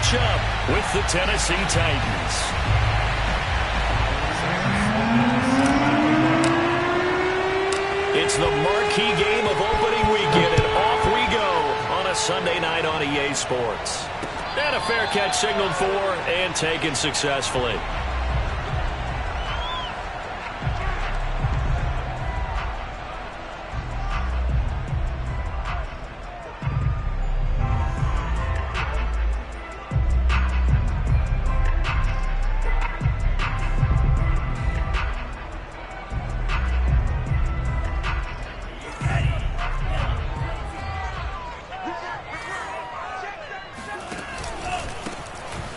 matchup with the Tennessee Titans. It's the marquee game of opening weekend, and off we go on a Sunday night on EA Sports. And a fair catch signaled for and taken successfully.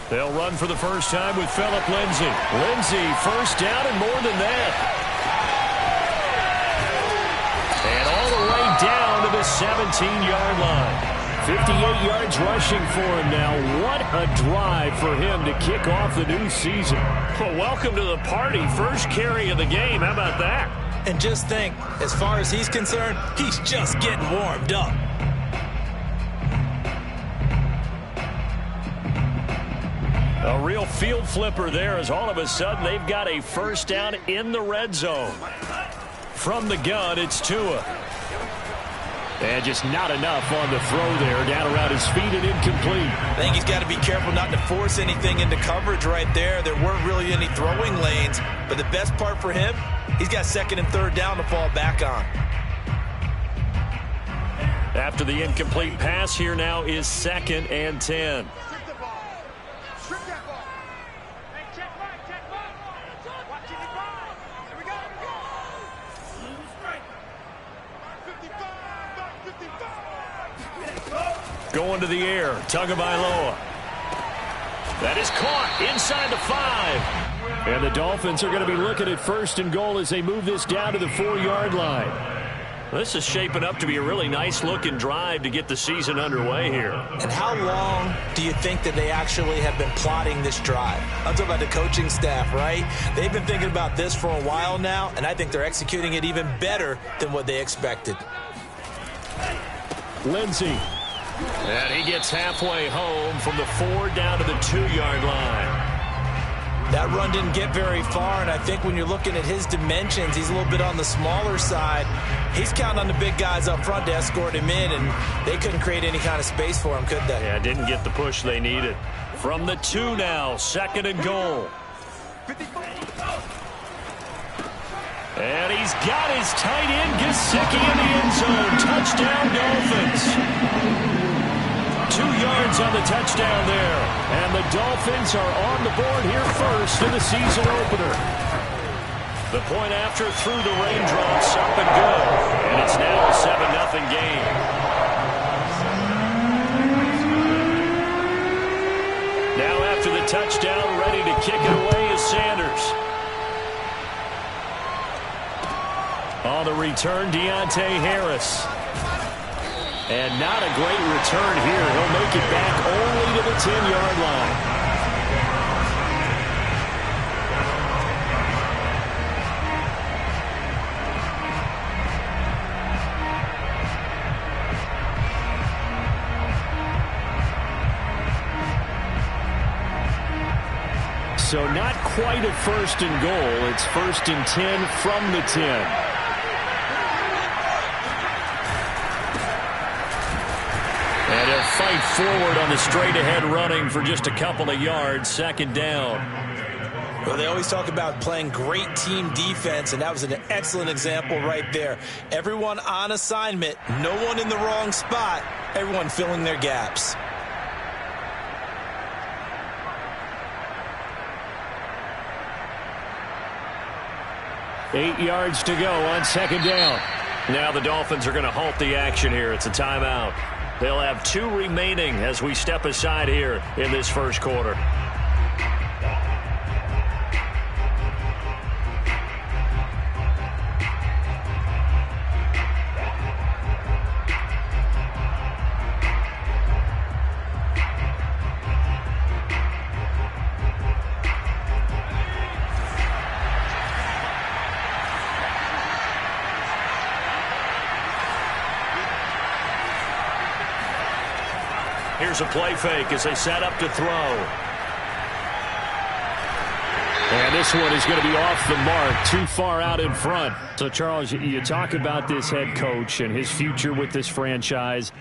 They'll run for the first time with Phillip Lindsay. Lindsay, first down and more than that. And all the way down to the 17-yard line. 58 yards rushing for him now. What a drive for him to kick off the new season. Well, welcome to the party. First carry of the game. How about that? And just think, as far as he's concerned, he's just getting warmed up. A real field flipper there as all of a sudden they've got a first down in the red zone. From the gun, it's Tua. And just not enough on the throw there. Down around his feet and incomplete. I think he's got to be careful not to force anything into coverage right there. There weren't really any throwing lanes. But the best part for him, he's got second and third down to fall back on. After the incomplete pass, here now is 2nd and 10. Going to the air, Tagovailoa. That is caught inside the 5. And the Dolphins are going to be looking at 1st and goal as they move this down to the 4-yard line. This is shaping up to be a really nice-looking drive to get the season underway here. And how long do you think that they actually have been plotting this drive? I'm talking about the coaching staff, right? They've been thinking about this for a while now, and I think they're executing it even better than what they expected. Lindsay. And he gets halfway home from the 4 down to the 2-yard line. That run didn't get very far, and I think when you're looking at his dimensions, he's a little bit on the smaller side. He's counting on the big guys up front to escort him in, and they couldn't create any kind of space for him, could they? Yeah, didn't get the push they needed. From the 2 now, 2nd and goal. And he's got his tight end, Gesicki, in the end zone. Touchdown, Dolphins. 2 yards on the touchdown there. And the Dolphins are on the board here first in the season opener. The point after through the raindrops up and good. And it's now a 7-0 game. Now after the touchdown, ready to kick it away is Sanders. On the return, Deontay Harris. And not a great return here. He'll make it back only to the 10-yard line. So not quite a 1st and goal. It's 1st and 10 from the 10. And he'll fight forward on the straight-ahead running for just a couple of yards. 2nd down. Well, they always talk about playing great team defense, and that was an excellent example right there. Everyone on assignment, no one in the wrong spot, everyone filling their gaps. Eight yards to go on 2nd down. Now the Dolphins are going to halt the action here. It's a timeout. They'll have 2 remaining as we step aside here in this first quarter. here's a play fake as they set up to throw. And this one is going to be off the mark, too far out in front. So, Charles, you talk about this head coach and his future with this franchise.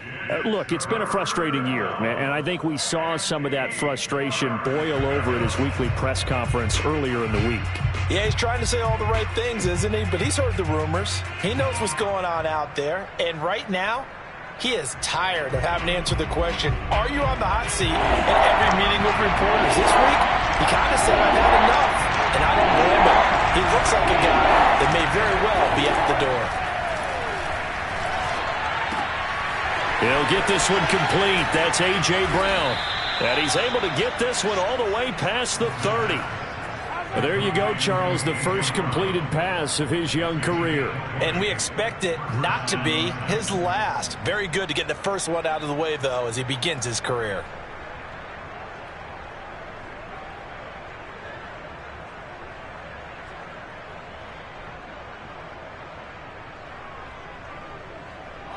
Look, it's been a frustrating year, and I think we saw some of that frustration boil over at his weekly press conference earlier in the week. Yeah, he's trying to say all the right things, isn't he? But he's heard the rumors. He knows what's going on out there. And right now, he is tired of having to answer the question, are you on the hot seat in every meeting with reporters? This week, he kind of said, I've had enough. And I don't blame him. He looks like a guy that may very well be at the door. He'll get this one complete. That's A.J. Brown. And he's able to get this one all the way past the 30. Well, there you go, Charles, the first completed pass of his young career. And we expect it not to be his last. Very good to get the first one out of the way, though, as he begins his career.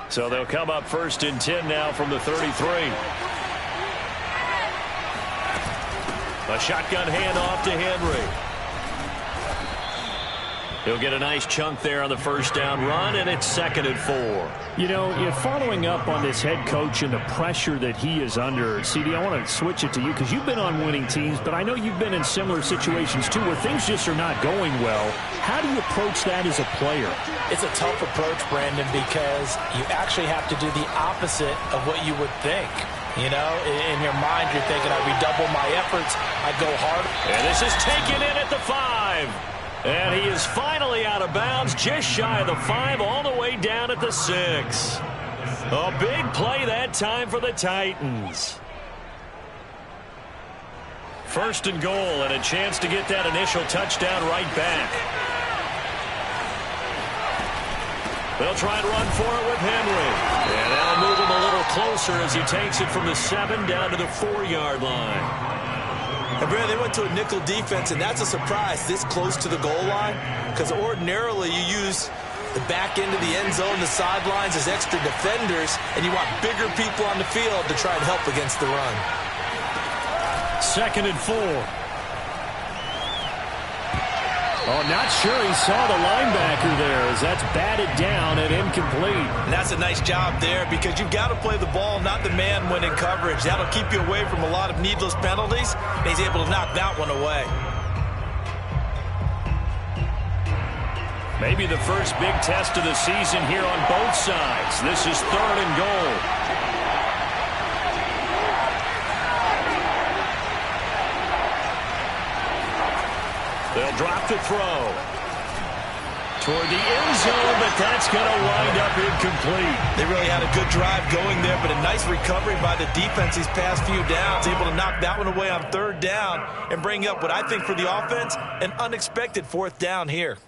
So they'll come up 1st and 10 now from the 33. A shotgun handoff to Henry. He'll get a nice chunk there on the first down run, and it's 2nd and 4. You know, following up on this head coach and the pressure that he is under, CD, I want to switch it to you because you've been on winning teams, but I know you've been in similar situations too where things just are not going well. How do you approach that as a player? It's a tough approach, Brandon, because you actually have to do the opposite of what you would think. You know, in your mind, you're thinking, I redouble my efforts, I go harder. And this is taken in at the 5. And he is finally out of bounds, just shy of the 5, all the way down at the 6. A big play that time for the Titans. 1st and goal, and a chance to get that initial touchdown right back. They'll try and run for it with Henry. And that'll move him a little closer as he takes it from the 7 down to the 4-yard line. And Brad, they went to a nickel defense, and that's a surprise this close to the goal line, because ordinarily you use the back end of the end zone, the sidelines as extra defenders, and you want bigger people on the field to try and help against the run. 2nd and 4. Oh, not sure he saw the linebacker there as that's batted down and incomplete. And that's a nice job there because you've got to play the ball, not the man when in coverage. That'll keep you away from a lot of needless penalties, and he's able to knock that one away. Maybe the first big test of the season here on both sides. This is 3rd and goal. They'll drop to throw. Toward the end zone, but that's going to wind up incomplete. They really had a good drive going there, but a nice recovery by the defense these past few downs. Able to knock that one away on 3rd down and bring up what I think for the offense, an unexpected 4th down here.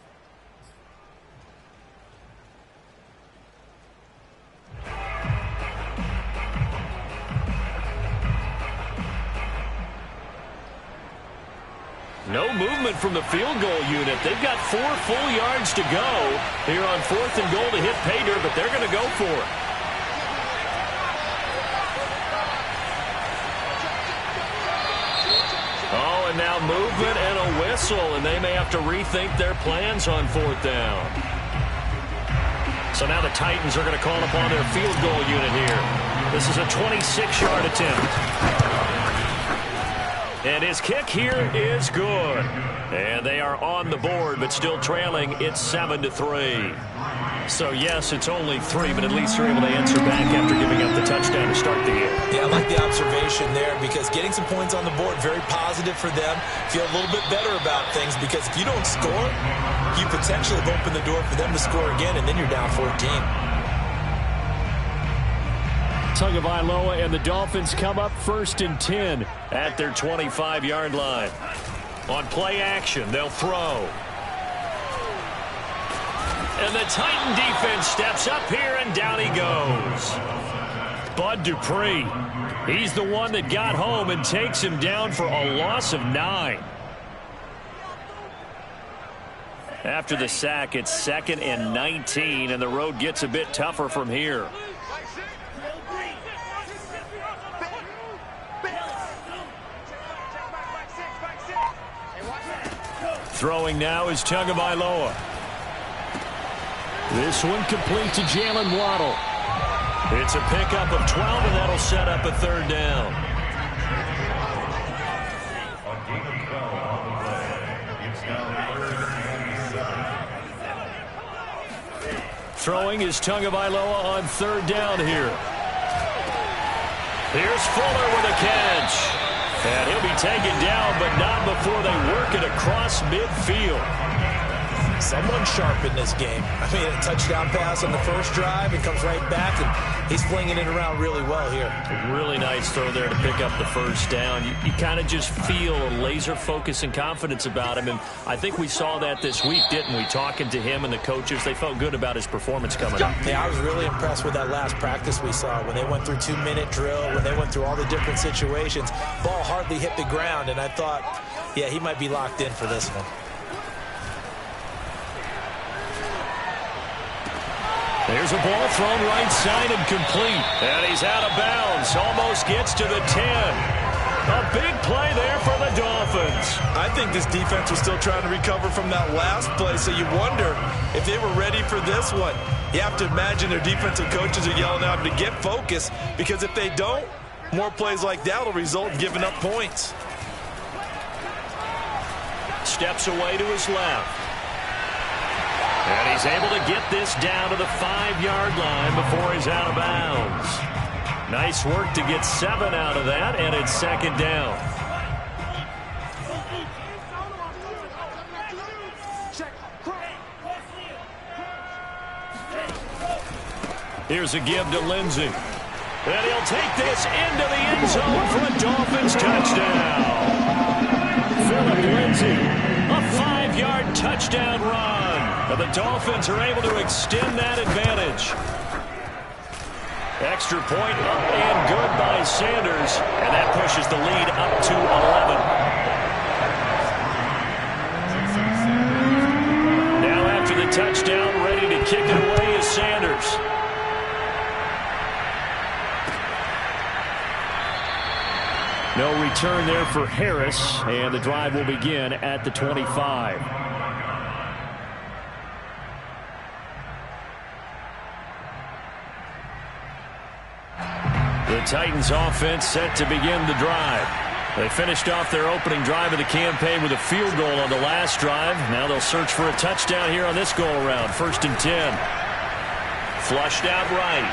No movement from the field goal unit. They've got 4 full yards to go here on 4th and goal to hit pay dirt, but they're going to go for it. Oh, and now movement and a whistle, and they may have to rethink their plans on 4th down. So now the Titans are going to call upon their field goal unit here. This is a 26-yard attempt. And his kick here is good. And they are on the board, but still trailing. It's 7-3. So, yes, it's only 3, but at least they're able to answer back after giving up the touchdown to start the game. Yeah, I like the observation there because getting some points on the board, very positive for them. Feel a little bit better about things because if you don't score, you potentially have opened the door for them to score again, and then you're down 14. Tagovailoa and the Dolphins come up 1st and 10 at their 25-yard line. On play action, they'll throw. And the Titan defense steps up here, and down he goes. Bud Dupree, he's the one that got home and takes him down for a loss of 9. After the sack, it's 2nd and 19, and the road gets a bit tougher from here. Throwing now is Tagovailoa. This one complete to Jalen Waddle. It's a pickup of 12, and that'll set up a third down. Throwing is Tagovailoa on third down here. Here's Fuller with a catch. And he'll be taken down, but not before they work it across midfield. Someone sharp in this game. I mean, a touchdown pass on the first drive. It comes right back, and he's flinging it around really well here. A really nice throw there to pick up the first down. You kind of just feel a laser focus and confidence about him, and I think we saw that this week, didn't we? Talking to him and the coaches, they felt good about his performance coming up. Yeah, I was really impressed with that last practice we saw when they went through 2-minute drill, when they went through all the different situations. Ball hardly hit the ground, and I thought, yeah, he might be locked in for this one. There's a ball thrown right side and complete. And he's out of bounds. Almost gets to the 10. A big play there for the Dolphins. I think this defense was still trying to recover from that last play, so you wonder if they were ready for this one. You have to imagine their defensive coaches are yelling at them to get focused, because if they don't, more plays like that will result in giving up points. Steps away to his left. And he's able to get this down to the 5-yard line before he's out of bounds. Nice work to get 7 out of that, and it's second down. Here's a give to Lindsey. And he'll take this into the end zone for a Dolphins touchdown. Phillip Lindsay, a 5-yard touchdown run. And the Dolphins are able to extend that advantage. Extra point up and good by Sanders. And that pushes the lead up to 11. Now after the touchdown, ready to kick it away is Sanders. No return there for Harris, and the drive will begin at the 25. The Titans offense set to begin the drive. They finished off their opening drive of the campaign with a field goal on the last drive. Now they'll search for a touchdown here on this go-around. 1st and 10. Flushed out right.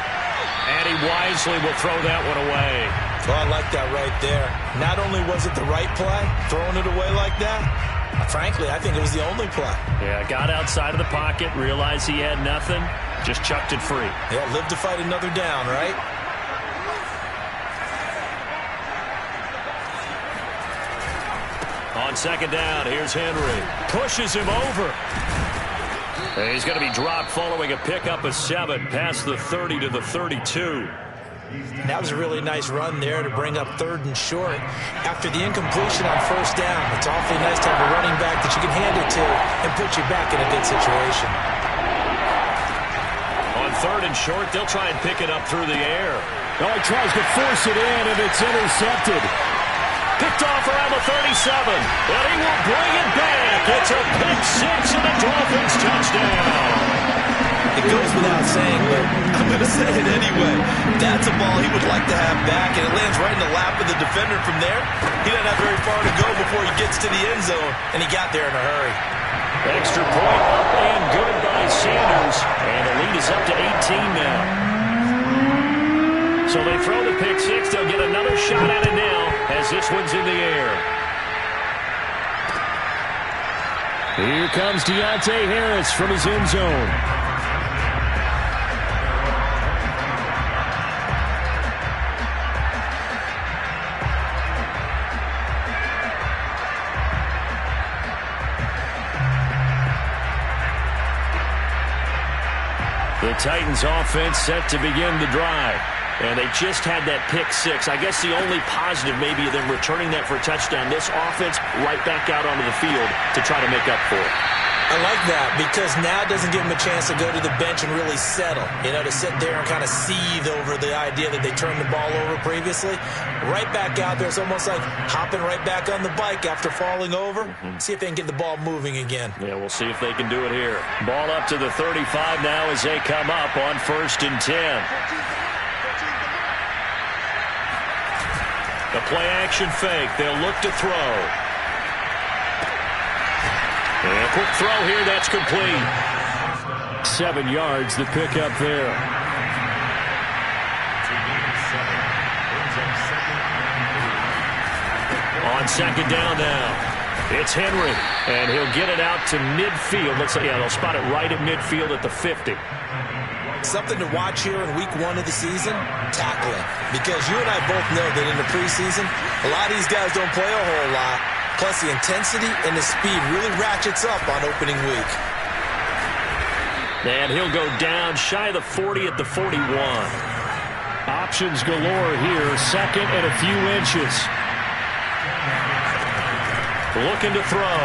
And he wisely will throw that one away. Oh, I like that right there. Not only was it the right play, throwing it away like that, frankly, I think it was the only play. Yeah, got outside of the pocket, realized he had nothing, just chucked it free. Yeah, live to fight another down, right? On second down, here's Henry. Pushes him over. And he's going to be dropped following a pickup of 7 past the 30 to the 32. That was a really nice run there to bring up 3rd and short. After the incompletion on 1st down, it's awfully nice to have a running back that you can hand it to and put you back in a good situation. On 3rd and short, they'll try and pick it up through the air. Oh, he tries to force it in, and it's intercepted. Picked off around the 37, and he will bring it back. It's a pick 6 and a Dolphins touchdown. It goes without saying, but I'm going to say it anyway. That's a ball he would like to have back, and it lands right in the lap of the defender from there. He doesn't have very far to go before he gets to the end zone, and he got there in a hurry. Extra point up and good by Sanders, and the lead is up to 18 now. So they throw the pick 6. They'll get another shot at it now as this one's in the air. Here comes Deontay Harris from his end zone. The Titans offense set to begin the drive. And they just had that pick 6. I guess the only positive maybe of them returning that for a touchdown. This offense right back out onto the field to try to make up for it. I like that because now it doesn't give him a chance to go to the bench and really settle, to sit there and kind of seethe over the idea that they turned the ball over previously. Right back out there. It's almost like hopping right back on the bike after falling over. See if they can get the ball moving again. Yeah, we'll see if they can do it here. Ball up to the 35 now as they come up on 1st and 10. The play action fake. They'll look to throw. And a quick throw here. That's complete. 7 yards, the pickup there. On 2nd down now. It's Henry. And he'll get it out to midfield. They'll spot it right at midfield at the 50. Something to watch here in week 1 of the season, tackling. Because you and I both know that in the preseason, a lot of these guys don't play a whole lot. Plus the intensity and the speed really ratchets up on opening week. And he'll go down shy of the 40 at the 41. Options galore here. 2nd and a few inches. Looking to throw.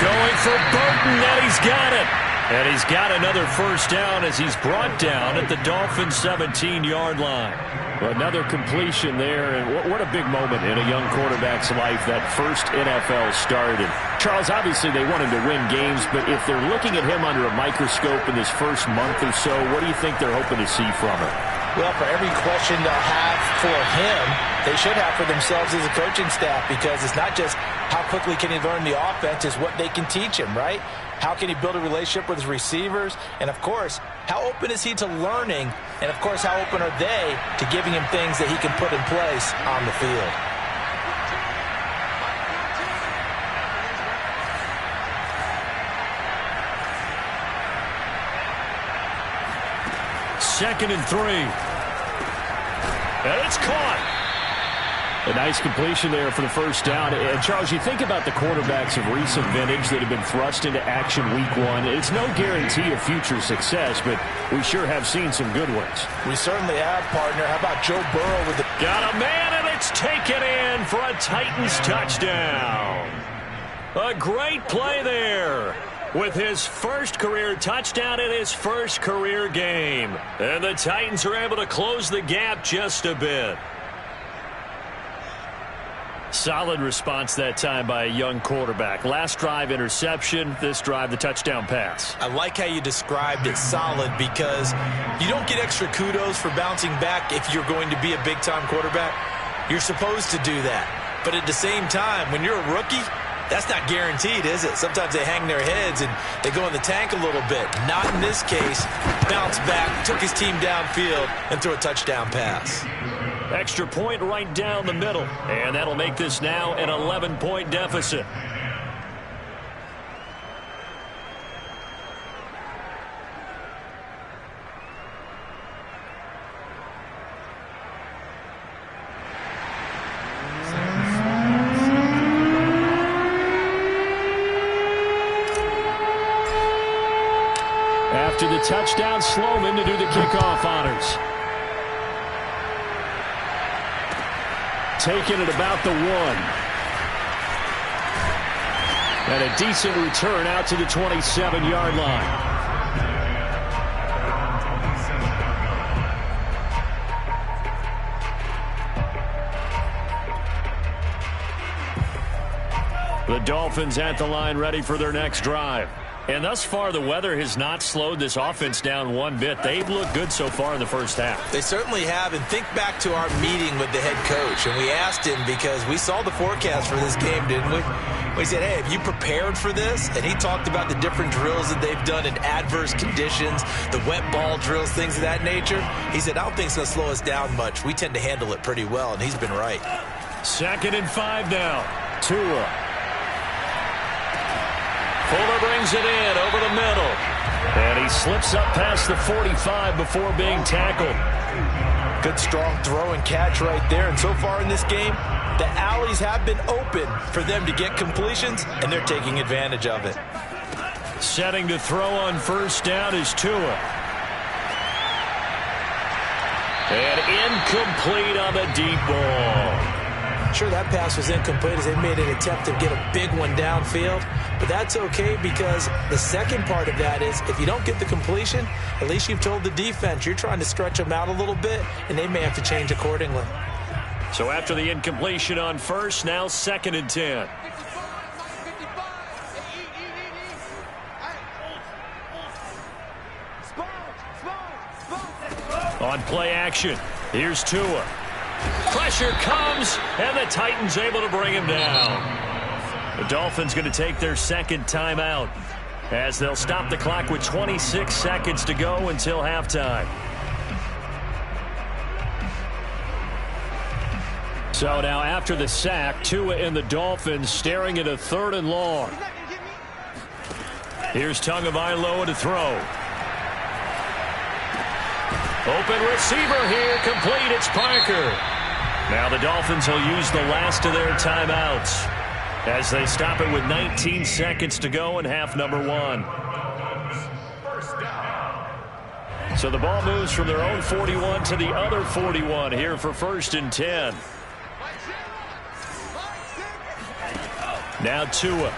Going for Burton, and he's got it. And he's got another first down as he's brought down at the Dolphins' 17-yard line. Another completion there, and what a big moment in a young quarterback's life, that first NFL start. And Charles, obviously they want him to win games, but if they're looking at him under a microscope in this first month or so, what do you think they're hoping to see from him? Well, for every question they'll have for him, they should have for themselves as a coaching staff, because it's not just how quickly can he learn the offense, it's what they can teach him, right? How can he build a relationship with his receivers? And, of course, how open is he to learning? And, of course, how open are they to giving him things that he can put in place on the field? Second and 3. And it's caught. A nice completion there for the first down. And, Charles, you think about the quarterbacks of recent vintage that have been thrust into action week 1. It's no guarantee of future success, but we sure have seen some good ones. We certainly have, partner. How about Joe Burrow with the... Got a man, and it's taken in for a Titans touchdown. A great play there with his first career touchdown in his first career game. And the Titans are able to close the gap just a bit. Solid response that time by a young quarterback. Last drive, interception. This drive, the touchdown pass. I like how you described it, solid, because you don't get extra kudos for bouncing back if you're going to be a big-time quarterback. You're supposed to do that. But at the same time, when you're a rookie, that's not guaranteed, is it? Sometimes they hang their heads and they go in the tank a little bit. Not in this case. Bounce back, took his team downfield, and threw a touchdown pass. Extra point right down the middle. And that'll make this now an 11-point deficit. After the touchdown, Sloman to do the kickoff honors. Taken at about the 1. And a decent return out to the 27-yard line. The Dolphins at the line ready for their next drive. And thus far, the weather has not slowed this offense down one bit. They've looked good so far in the first half. They certainly have. And think back to our meeting with the head coach. And we asked him, because we saw the forecast for this game, didn't we? We said, hey, have you prepared for this? And he talked about the different drills that they've done in adverse conditions, the wet ball drills, things of that nature. He said, I don't think it's going to slow us down much. We tend to handle it pretty well, and he's been right. 2nd and 5 now. Tua. Fuller brings it in over the middle. And he slips up past the 45 before being tackled. Good strong throw and catch right there. And so far in this game, the alleys have been open for them to get completions, and they're taking advantage of it. Setting to throw on first down is Tua. And incomplete on the deep ball. Sure, that pass was incomplete as they made an attempt to get a big one downfield. But that's okay because the second part of that is if you don't get the completion, at least you've told the defense you're trying to stretch them out a little bit, and they may have to change accordingly. So after the incompletion on first, now 2nd and 10. On play action, here's Tua. Pressure comes, and the Titans able to bring him down. The Dolphins going to take their second timeout as they'll stop the clock with 26 seconds to go until halftime. So now after the sack, Tua and the Dolphins staring at a 3rd and long. Here's Tagovailoa to throw. Open receiver here, complete, it's Parker. Now the Dolphins will use the last of their timeouts as they stop it with 19 seconds to go in half number 1. So the ball moves from their own 41 to the other 41 here for 1st and 10. Now Tua.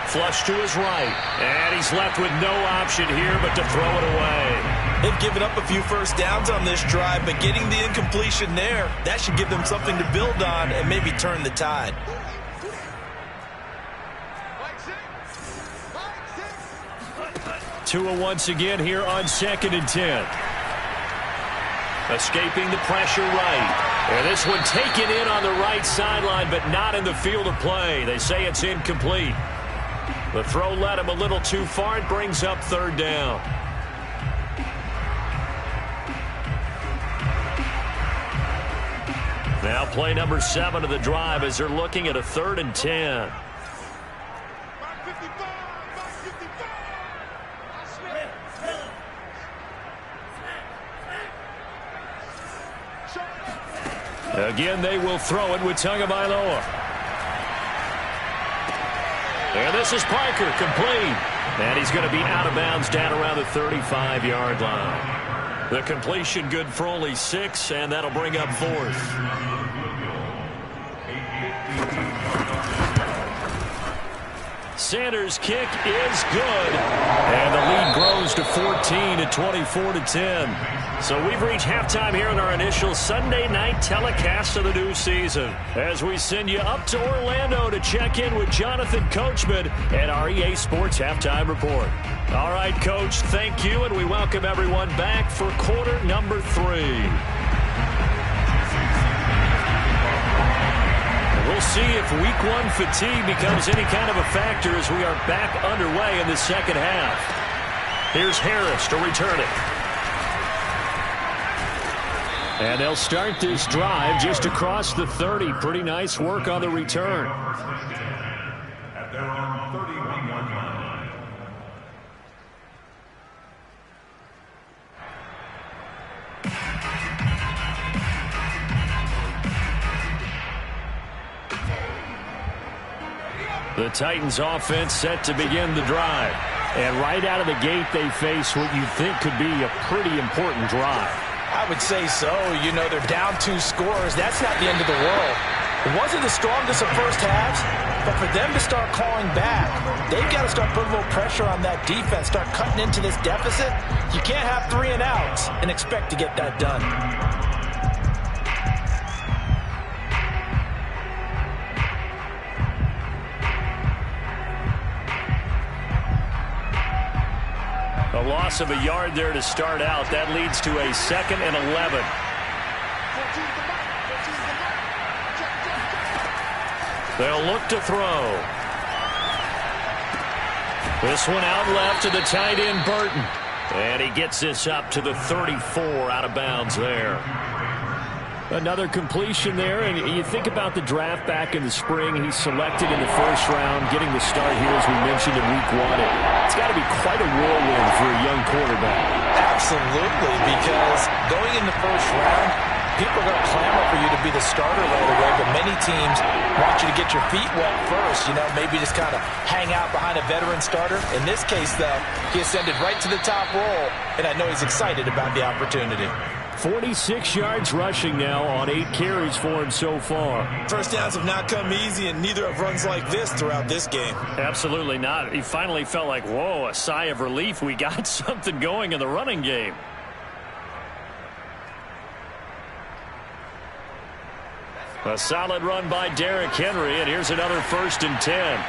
Flush to his right. And he's left with no option here but to throw it away. They've given up a few first downs on this drive, but getting the incompletion there, that should give them something to build on and maybe turn the tide. Tua once again here on 2nd and 10. Escaping the pressure right. And this one taken in on the right sideline, but not in the field of play. They say it's incomplete. The throw led him a little too far. It brings up 3rd down. Now play number 7 of the drive as they're looking at a 3rd and 10. Again, they will throw it with Tagovailoa. And this is Parker, complete. And he's going to be out of bounds down around the 35-yard line. The completion good for only 6, and that'll bring up 4th. Sanders' kick is good. And the lead grows to 14 at 24-10. So we've reached halftime here in our initial Sunday night telecast of the new season as we send you up to Orlando to check in with Jonathan Coachman at our EA Sports Halftime Report. All right, Coach, thank you, and we welcome everyone back for quarter number 3. We'll see if week 1 fatigue becomes any kind of a factor as we are back underway in the second half. Here's Harris to return it. And they'll start this drive just across the 30. Pretty nice work on the return. At their own 31-yard line. The Titans offense set to begin the drive. And right out of the gate, they face what you think could be a pretty important drive. I would say so. You know, they're down 2 scores. That's not the end of the world. It wasn't the strongest of first halves, but for them to start calling back, they've got to start putting a little pressure on that defense, start cutting into this deficit. You can't have 3 and outs and expect to get that done. A loss of a yard there to start out. That leads to a 2nd and 11. They'll look to throw. This one out left to the tight end, Burton. And he gets this up to the 34 out of bounds there. Another completion there, and you think about the draft back in the spring. He's selected in the 1st round, getting the start here, as we mentioned, in week 1. It's got to be quite a whirlwind for a young quarterback. Absolutely, because going in the 1st round, people are going to clamor for you to be the starter right away, but many teams want you to get your feet wet first, you know, maybe just kind of hang out behind a veteran starter. In this case, though, he ascended right to the top role, and I know he's excited about the opportunity. 46 yards rushing now on 8 carries for him so far. First downs have not come easy, and neither have runs like this throughout this game. Absolutely not. He finally felt like, whoa, a sigh of relief. We got something going in the running game. A solid run by Derrick Henry, and here's another 1st and 10.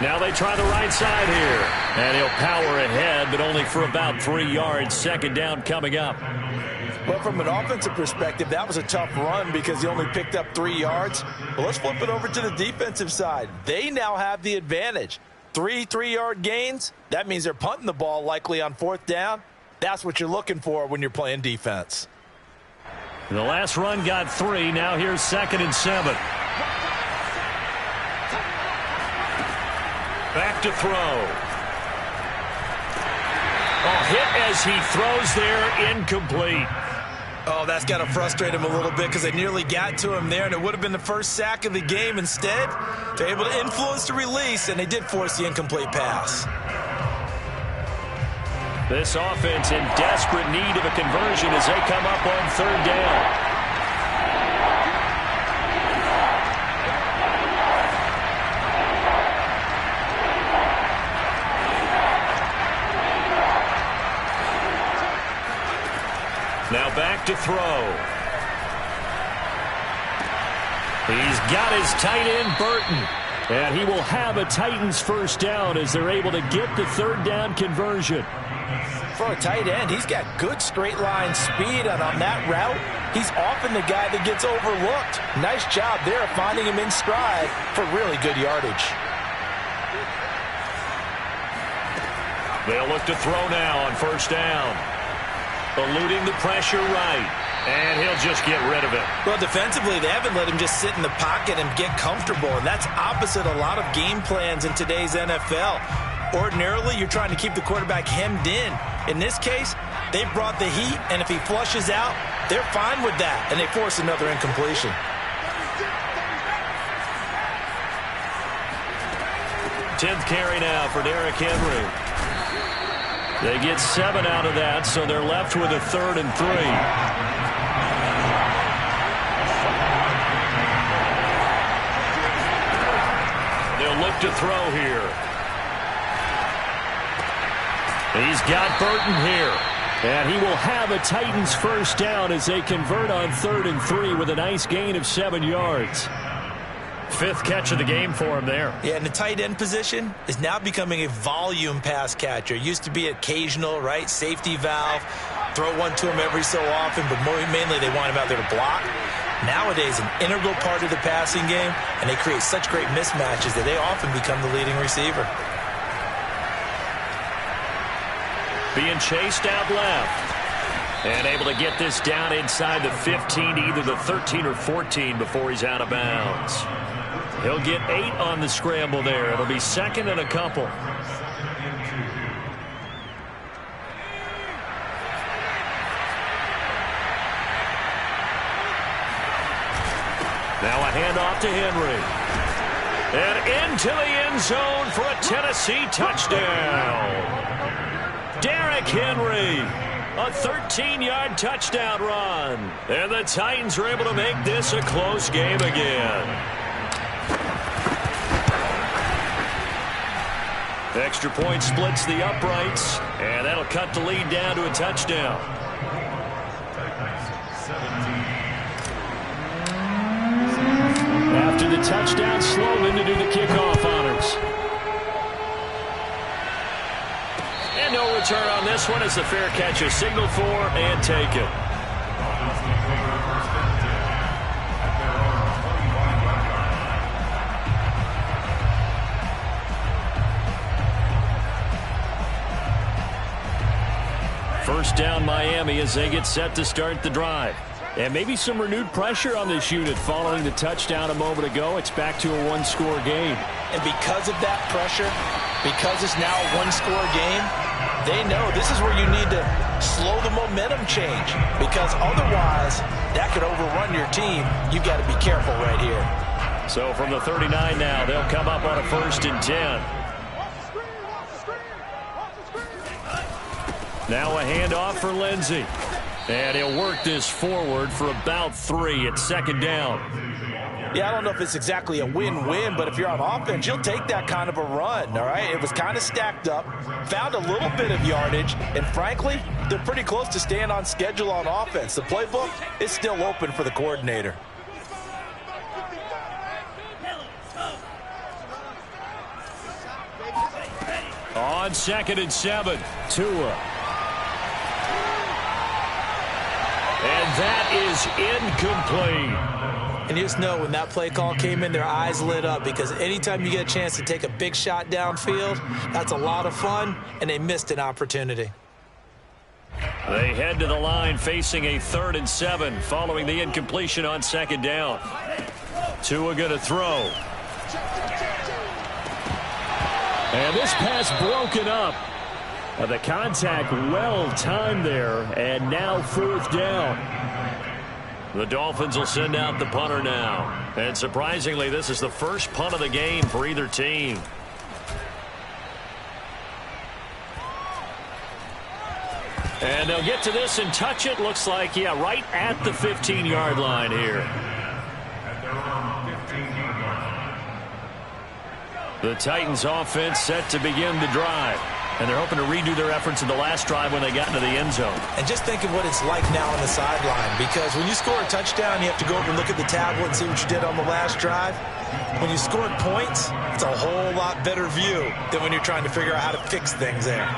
Now they try the right side here. And he'll power ahead, but only for about 3 yards. 2nd down coming up. Well, from an offensive perspective, that was a tough run because he only picked up 3 yards. But let's flip it over to the defensive side. They now have the advantage. 3 3-yard gains. That means they're punting the ball likely on 4th down. That's what you're looking for when you're playing defense. The last run got 3. Now here's 2nd and 7. Back to throw. Oh, hit as he throws there, incomplete. Oh, that's got to frustrate him a little bit because they nearly got to him there, and it would have been the first sack of the game. Instead, they're able to influence the release, and they did force the incomplete pass. This offense in desperate need of a conversion as they come up on 3rd down. Now back to throw. He's got his tight end, Burton. And he will have a Titans 1st down as they're able to get the 3rd down conversion. For a tight end, he's got good straight line speed, and on that route, he's often the guy that gets overlooked. Nice job there of finding him in stride for really good yardage. They'll look to throw now on 1st down. Eluding the pressure right. And he'll just get rid of it. Well, defensively, they haven't let him just sit in the pocket and get comfortable, and that's opposite a lot of game plans in today's NFL. Ordinarily, you're trying to keep the quarterback hemmed in. In this case, they brought the heat, and if he flushes out, they're fine with that, and they force another incompletion. Tenth carry now for Derrick Henry. They get 7 out of that, so they're left with a 3rd and 3. They'll look to throw here. He's got Burton here. And he will have a Titans 1st down as they convert on 3rd and 3 with a nice gain of 7 yards. 5th catch of the game for him there. Yeah, and the tight end position is now becoming a volume pass catcher. Used to be occasional, right? Safety valve. Throw one to him every so often, but mainly they want him out there to block. Nowadays, an integral part of the passing game, and they create such great mismatches that they often become the leading receiver. Being chased out left. And able to get this down inside the 15 to either the 13 or 14 before he's out of bounds. He'll get 8 on the scramble there. It'll be 2nd and a couple. Now a handoff to Henry. And into the end zone for a Tennessee touchdown. Derrick Henry. A 13-yard touchdown run. And the Titans are able to make this a close game again. Extra point splits the uprights, and that'll cut the lead down to a touchdown. After the touchdown, Sloman to do the kickoff honors. And no return on this one as the fair catch is signaled for and taken. First down Miami as they get set to start the drive. And maybe some renewed pressure on this unit following the touchdown a moment ago. It's back to a one-score game. And because of that pressure, because it's now a one-score game, they know this is where you need to slow the momentum change. Because otherwise, that could overrun your team. You've got to be careful right here. So from the 39 now, they'll come up on a 1st and 10. Now a handoff for Lindsey. And he'll work this forward for about 3 at second down. Yeah, I don't know if it's exactly a win-win, but if you're on offense, you'll take that kind of a run, all right? It was kind of stacked up, found a little bit of yardage, and frankly, they're pretty close to staying on schedule on offense. The playbook is still open for the coordinator. On 2nd and 7, Tua. And that is incomplete. And you just know when that play call came in, their eyes lit up, because anytime you get a chance to take a big shot downfield, that's a lot of fun, and they missed an opportunity. They head to the line facing a 3rd and 7 following the incompletion on 2nd down. Tua going to throw. And this pass broken up. The contact well timed there, and now 4th down. The Dolphins will send out the punter now. And surprisingly, this is the first punt of the game for either team. And they'll get to this and touch it. Looks like, yeah, right at the 15-yard line here. The Titans offense set to begin the drive. And they're hoping to redo their efforts in the last drive when they got into the end zone. And just think of what it's like now on the sideline, because when you score a touchdown, you have to go over and look at the tablet and see what you did on the last drive. When you scored points, it's a whole lot better view than when you're trying to figure out how to fix things there.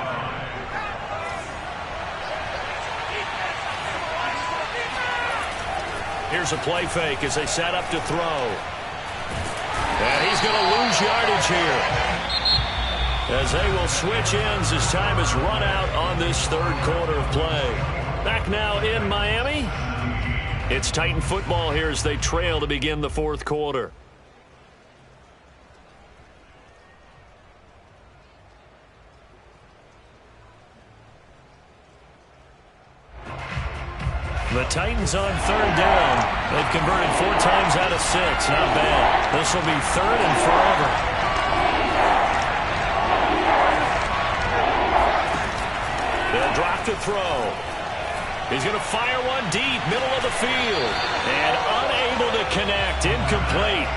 Here's a play fake as they set up to throw. And he's going to lose yardage here, as they will switch ends as time is run out on this 3rd quarter of play. Back now in Miami. It's Titan football here as they trail to begin the 4th quarter. The Titans on 3rd down. They've converted 4 times out of 6. Not bad. This will be 3rd and forever. They'll drop to throw. He's going to fire one deep, middle of the field. And unable to connect, incomplete.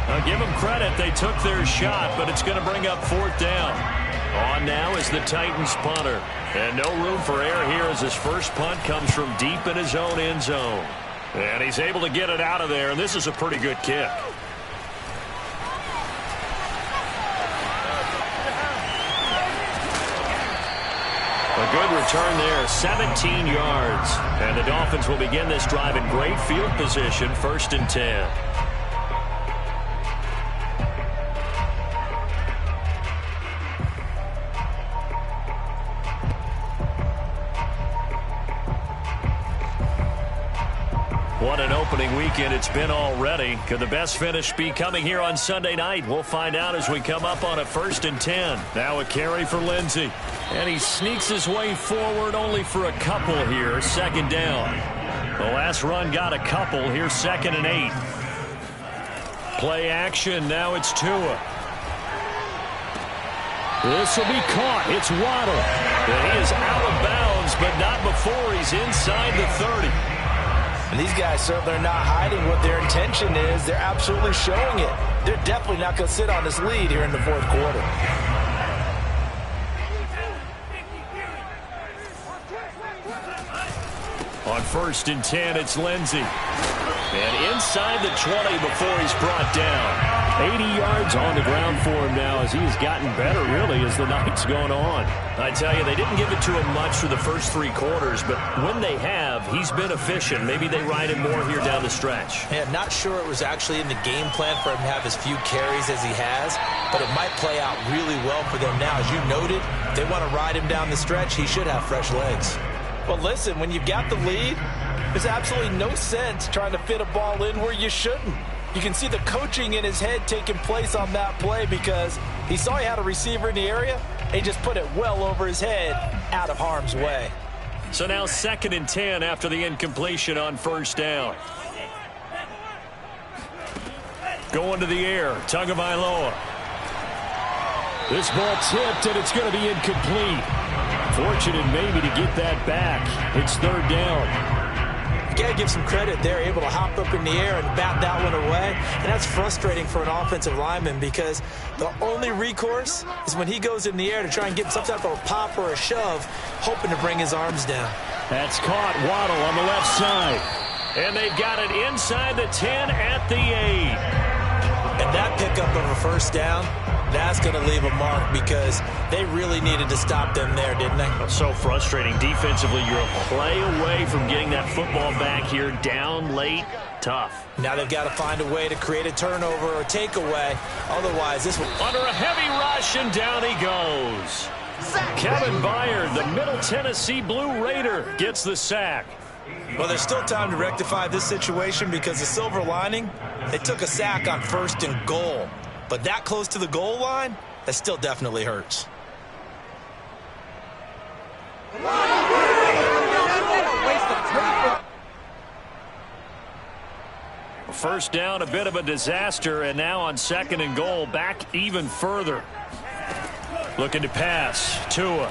I'll give them credit, they took their shot, but it's going to bring up 4th down. On now is the Titans punter. And no room for error here as his first punt comes from deep in his own end zone. And he's able to get it out of there, and this is a pretty good kick. A good return there, 17 yards. And the Dolphins will begin this drive in great field position, 1st and 10. What an opening weekend it's been already. Could the best finish be coming here on Sunday night? We'll find out as we come up on a 1st and 10. Now a carry for Lindsey. And he sneaks his way forward only for a couple here. 2nd down. The last run got a couple. Here's 2nd and 8. Play action. Now it's Tua. This will be caught. It's Waddle. And he is out of bounds, but not before he's inside the 30. And these guys certainly are not hiding what their intention is. They're absolutely showing it. They're definitely not going to sit on this lead here in the 4th quarter. On 1st and 10, it's Lindsey. And inside the 20 before he's brought down. 80 yards on the ground for him now as he has gotten better, really, as the night's gone on. I tell you, they didn't give it to him much for the first 3 quarters, but when they have, he's been efficient. Maybe they ride him more here down the stretch. Yeah, not sure it was actually in the game plan for him to have as few carries as he has, but it might play out really well for them now. As you noted, if they want to ride him down the stretch, he should have fresh legs. But listen, when you've got the lead, there's absolutely no sense trying to fit a ball in where you shouldn't. You can see the coaching in his head taking place on that play because he saw he had a receiver in the area and he just put it well over his head out of harm's way. So now 2nd and 10 after the incompletion on 1st down. Going to the air, Tagovailoa. This ball tipped and it's going to be incomplete. Fortunate maybe to get that back. It's third down. You got to give some credit. They're able to hop up in the air and bat that one away. And that's frustrating for an offensive lineman because the only recourse is when he goes in the air to try and get some type of a pop or a shove, hoping to bring his arms down. That's caught. Waddle on the left side. And they've got it inside the 10 at the 8. And that pickup of a first down, that's going to leave a mark because they really needed to stop them there, didn't they? So frustrating. Defensively, you're a play away from getting that football back here. Down late, tough. Now they've got to find a way to create a turnover or takeaway. Otherwise, this will... Under a heavy rush, and down he goes. Kevin Byard, the Middle Tennessee Blue Raider, gets the sack. Well, there's still time to rectify this situation because the silver lining, they took a sack on 1st and goal. But that close to the goal line, that still definitely hurts. First down, a bit of a disaster, and now on 2nd and goal, back even further. Looking to pass. Tua.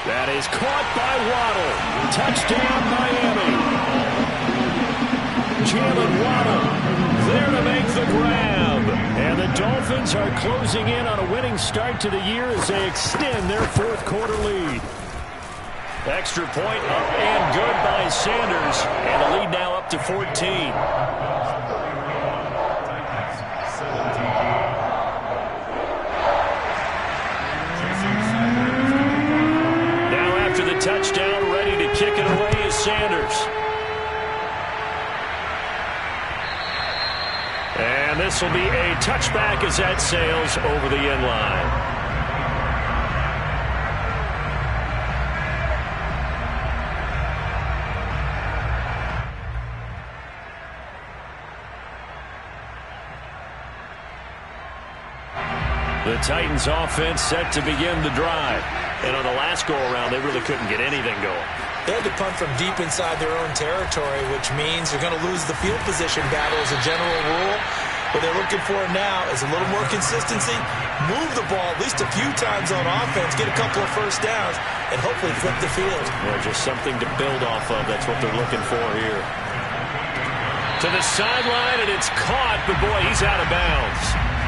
That is caught by Waddle. Touchdown, Miami. Jalen Waddle there to make the grab. And the Dolphins are closing in on a winning start to the year as they extend their 4th quarter lead. Extra point up and good by Sanders. And the lead now up to 14. After the touchdown, ready to kick it away is Sanders. And this will be a touchback as that sails over the end line. The Titans offense set to begin the drive. And on the last go-around, they really couldn't get anything going. They had to punt from deep inside their own territory, which means they're going to lose the field position battle as a general rule. What they're looking for now is a little more consistency, move the ball at least a few times on offense, get a couple of first downs, and hopefully flip the field. Well, just something to build off of. That's what they're looking for here. To the sideline, and it's caught, but boy, he's out of bounds.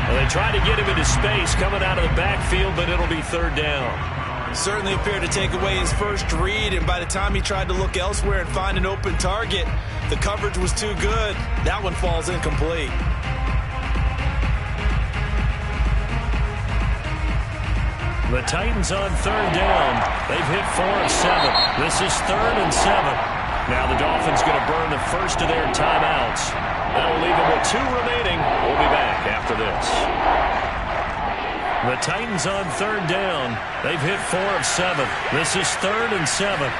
Well, they tried to get him into space coming out of the backfield, but it'll be third down. Certainly appeared to take away his first read, and by the time he tried to look elsewhere and find an open target, the coverage was too good. That one falls incomplete. The Titans on third down. They've hit 4 of 7. This is 3rd and 7. Now the Dolphins going to burn the first of their timeouts. That'll leave them with 2 remaining. We'll be back after this. The Titans on third down. They've hit 4 of 7. This is 3rd and 7.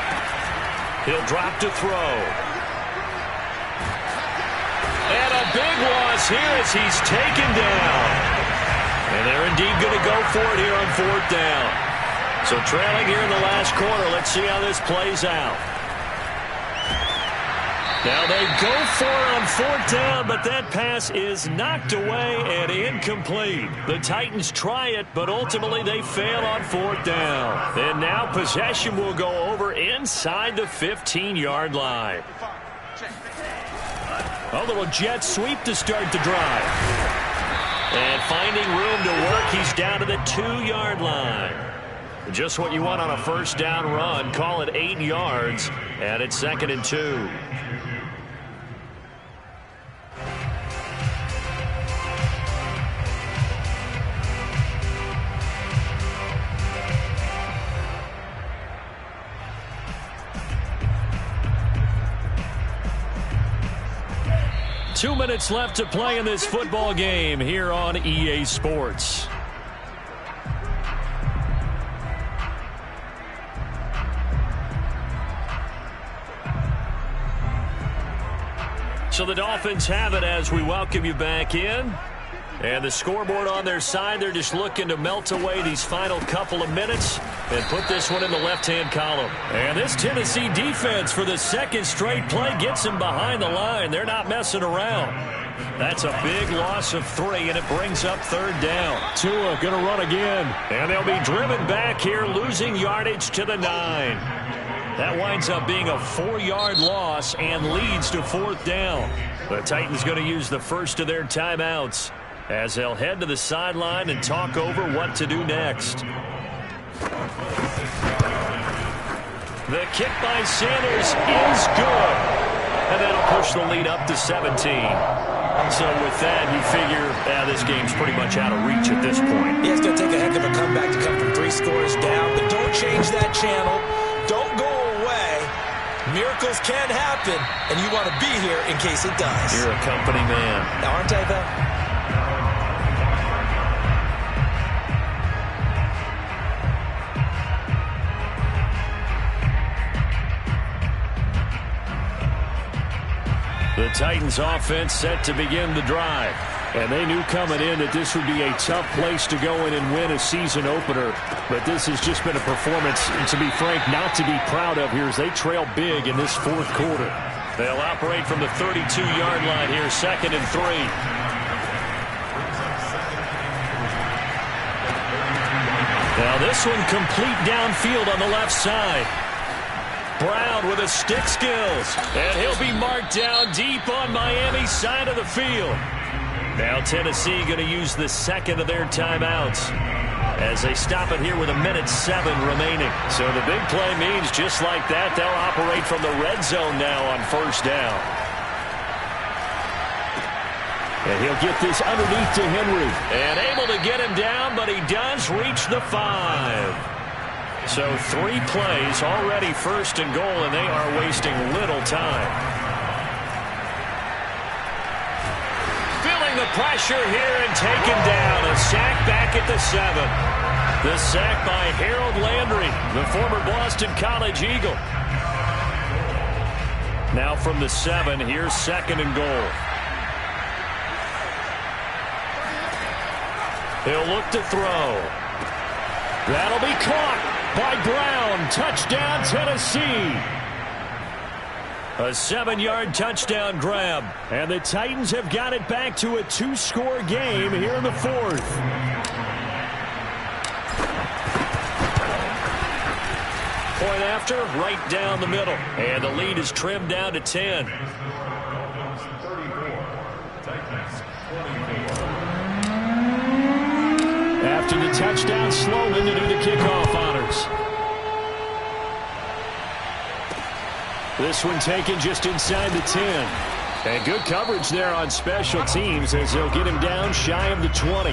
He'll drop to throw. And a big loss here as he's taken down. And they're indeed going to go for it here on 4th down. So trailing here in the last quarter. Let's see how this plays out. Now they go for it on 4th down, but that pass is knocked away and incomplete. The Titans try it, but ultimately they fail on 4th down. And now possession will go over inside the 15-yard line. A little jet sweep to start the drive. And finding room to work, he's down to the 2-yard line. Just what you want on a first down run. Call it 8 yards, and it's 2nd and 2. Two minutes left to play in this football game here on EA Sports. So the Dolphins have it as we welcome you back in. And the scoreboard on their side, they're just looking to melt away these final couple of minutes and put this one in the left-hand column. And this Tennessee defense for the second straight play gets them behind the line. They're not messing around. That's a big loss of 3, and it brings up 3rd down. Tua going to run again, and they'll be driven back here, losing yardage to the 9. That winds up being a 4-yard loss and leads to 4th down. The Titans going to use the first of their timeouts as they'll head to the sideline and talk over what to do next. The kick by Sanders is good, and that'll push the lead up to 17. So with that, you figure this game's pretty much out of reach at this point. Yeah, it's going to take a heck of a comeback to come from 3 scores down, but don't change that channel. Don't go away. Miracles can happen, and you want to be here in case it does. You're a company man. Aren't I, though? The Titans offense set to begin the drive. And they knew coming in that this would be a tough place to go in and win a season opener. But this has just been a performance, and to be frank, not to be proud of here as they trail big in this 4th quarter. They'll operate from the 32-yard line here, 2nd and 3. Now this one complete downfield on the left side. Brown with his stick skills, and he'll be marked down deep on Miami's side of the field. Now Tennessee going to use the 2nd of their timeouts as they stop it here with 1:07 remaining. So the big play means just like that, they'll operate from the red zone now on 1st down. And he'll get this underneath to Henry. And able to get him down, but he does reach the 5. So 3 plays already 1st and goal, and they are wasting little time. Feeling the pressure here and taken down. A sack back at the 7. The sack by Harold Landry, the former Boston College Eagle. Now from the 7, here's 2nd and goal. He'll look to throw. That'll be caught by Brown. Touchdown, Tennessee. A 7-yard touchdown grab. And the Titans have got it back to a 2-score game here in the 4th. Point after, right down the middle. And the lead is trimmed down to 10. After the touchdown, Sloman to do the kickoff honors. This one taken just inside the 10. And good coverage there on special teams as they'll get him down shy of the 20.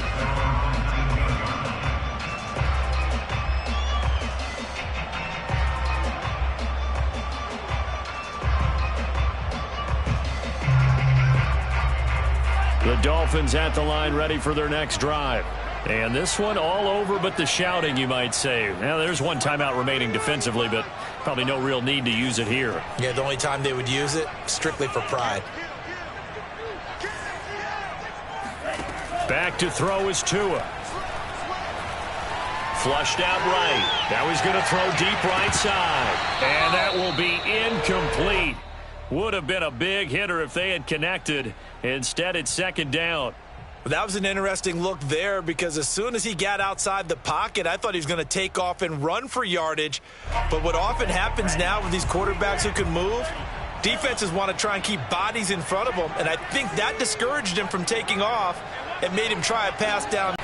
The Dolphins at the line ready for their next drive. And this one all over but the shouting, you might say. Now, there's one timeout remaining defensively, but probably no real need to use it here. Yeah, the only time they would use it, strictly for pride. Back to throw is Tua. Flushed out right. Now he's going to throw deep right side. And that will be incomplete. Would have been a big hitter if they had connected. Instead, it's 2nd down. That was an interesting look there because as soon as he got outside the pocket, I thought he was going to take off and run for yardage. But what often happens now with these quarterbacks who can move, defenses want to try and keep bodies in front of them. And I think that discouraged him from taking off and made him try a pass down.